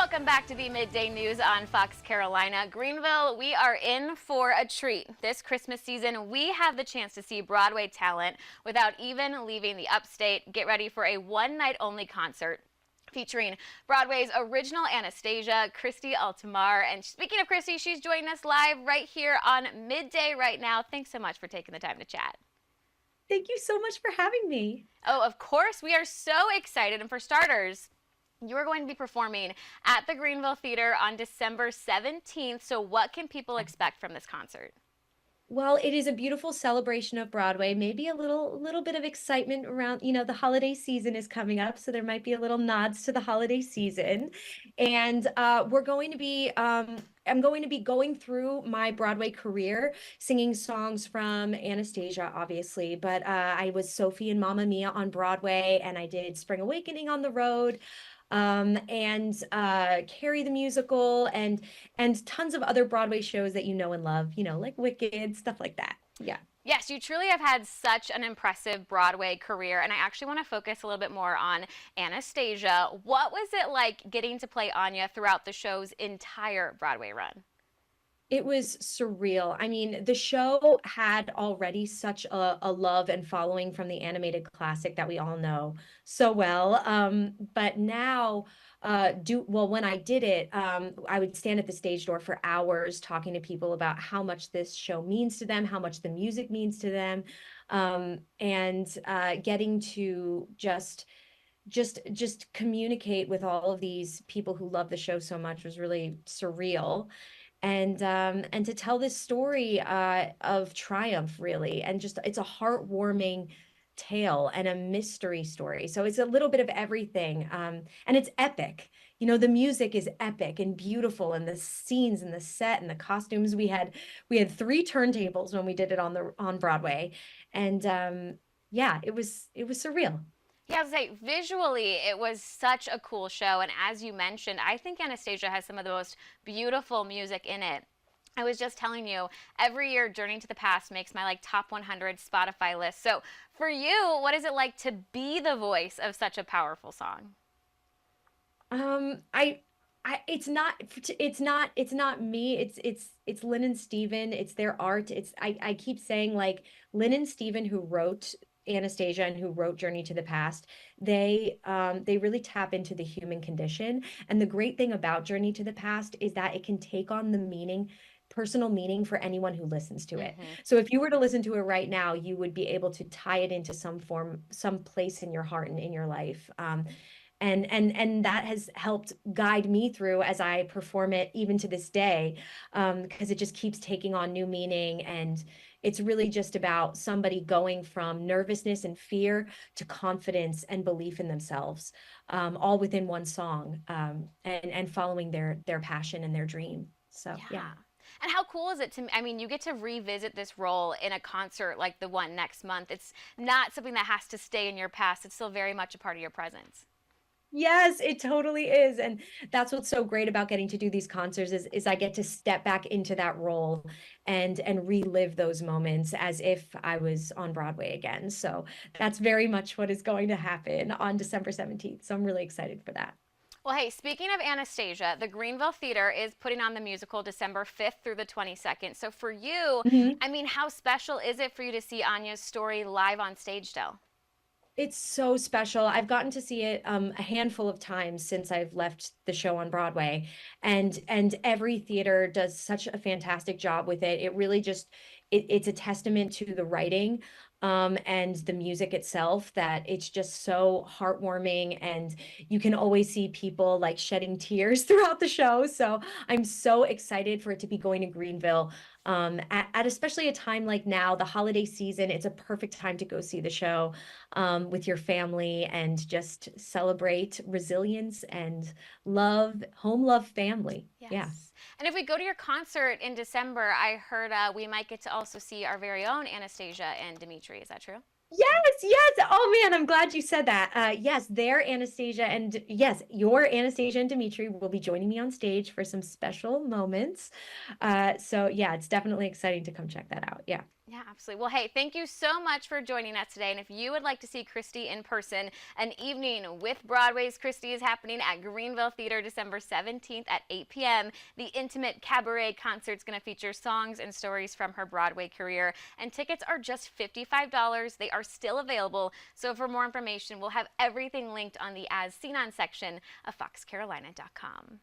Welcome back to the Midday News on Fox Carolina. Greenville, we are in for a treat. This Christmas season, we have the chance to see Broadway talent without even leaving the upstate. Get ready for a one-night-only concert featuring Broadway's original Anastasia, Christy Altomare. And speaking of Christy, she's joining us live right here on Midday right now. Thanks so much for taking the time to chat. Thank you so much for having me. Oh, of course. We are so excited. And for starters, you are going to be performing at the Greenville Theater on December 17th. So what can people expect from this concert? Well, it is a beautiful celebration of Broadway, maybe a little bit of excitement around, the holiday season is coming up, so there might be a little nods to the holiday season. And we're going to be I'm going to be going through my Broadway career, singing songs from Anastasia, obviously, but I was Sophie and Mamma Mia on Broadway, and I did Spring Awakening on the road. And Carrie the musical and tons of other Broadway shows that you know and love, like Wicked, stuff like that. Yeah. Yes, you truly have had such an impressive Broadway career, and I actually want to focus a little bit more on Anastasia. What was it like getting to play Anya throughout the show's entire Broadway run? It was surreal. I mean, the show had already such a love and following from the animated classic that we all know so well. But now, when I did it, I would stand at the stage door for hours talking to people about how much this show means to them, how much the music means to them, and getting to just communicate with all of these people who love the show so much was really surreal. And to tell this story of triumph, really, and just it's a heartwarming tale and a mystery story. So it's a little bit of everything, and it's epic. The music is epic and beautiful, and the scenes and the set and the costumes. We had three turntables when we did it on Broadway, and yeah, it was surreal. Yeah, I was like, visually, it was such a cool show. And as you mentioned, I think Anastasia has some of the most beautiful music in it. I was just telling you, every year Journey to the Past makes my top 100 Spotify list. So for you, what is it like to be the voice of such a powerful song? It's not me. It's Lynn and Steven. It's their art. I keep saying, like, Lynn and Steven, who wrote Anastasia and who wrote Journey to the Past, they really tap into the human condition. And the great thing about Journey to the Past is that it can take on the personal meaning for anyone who listens to it. So if you were to listen to it right now, you would be able to tie it into some place in your heart and in your life. And that has helped guide me through as I perform it even to this day, because it just keeps taking on new meaning. And it's really just about somebody going from nervousness and fear to confidence and belief in themselves, all within one song, and following their passion and their dream. So, yeah. And how cool is it I mean, you get to revisit this role in a concert like the one next month. It's not something that has to stay in your past. It's still very much a part of your presence. Yes, it totally is. And that's what's so great about getting to do these concerts is I get to step back into that role and relive those moments as if I was on Broadway again. So that's very much what is going to happen on December 17th. So I'm really excited for that. Well, hey, speaking of Anastasia, the Greenville Theater is putting on the musical December 5th through the 22nd. So for you, I mean, how special is it for you to see Anya's story live on stage still? It's so special. I've gotten to see it a handful of times since I've left the show on Broadway, and every theater does such a fantastic job with it. It really it's a testament to the writing, and the music itself, that it's just so heartwarming, and you can always see people like shedding tears throughout the show. So I'm so excited for it to be going to Greenville, at especially a time like now, the holiday season. It's a perfect time to go see the show, with your family, and just celebrate resilience and home love, family. Yes. Yeah. And if we go to your concert in December, I heard we might get to also see our very own Anastasia and Dimitri. Is that true? Yes, yes. Oh man, I'm glad you said that. Yes, their Anastasia, and yes, your Anastasia and Dimitri will be joining me on stage for some special moments. So yeah, it's definitely exciting to come check that out. Yeah. Yeah, absolutely. Well, hey, thank you so much for joining us today. And if you would like to see Christy in person, an evening with Broadway's Christy is happening at Greenville Theater December 17th at 8 p.m. The intimate cabaret concert is going to feature songs and stories from her Broadway career. And tickets are just $55. They are still available. So for more information, we'll have everything linked on the As Seen On section of foxcarolina.com.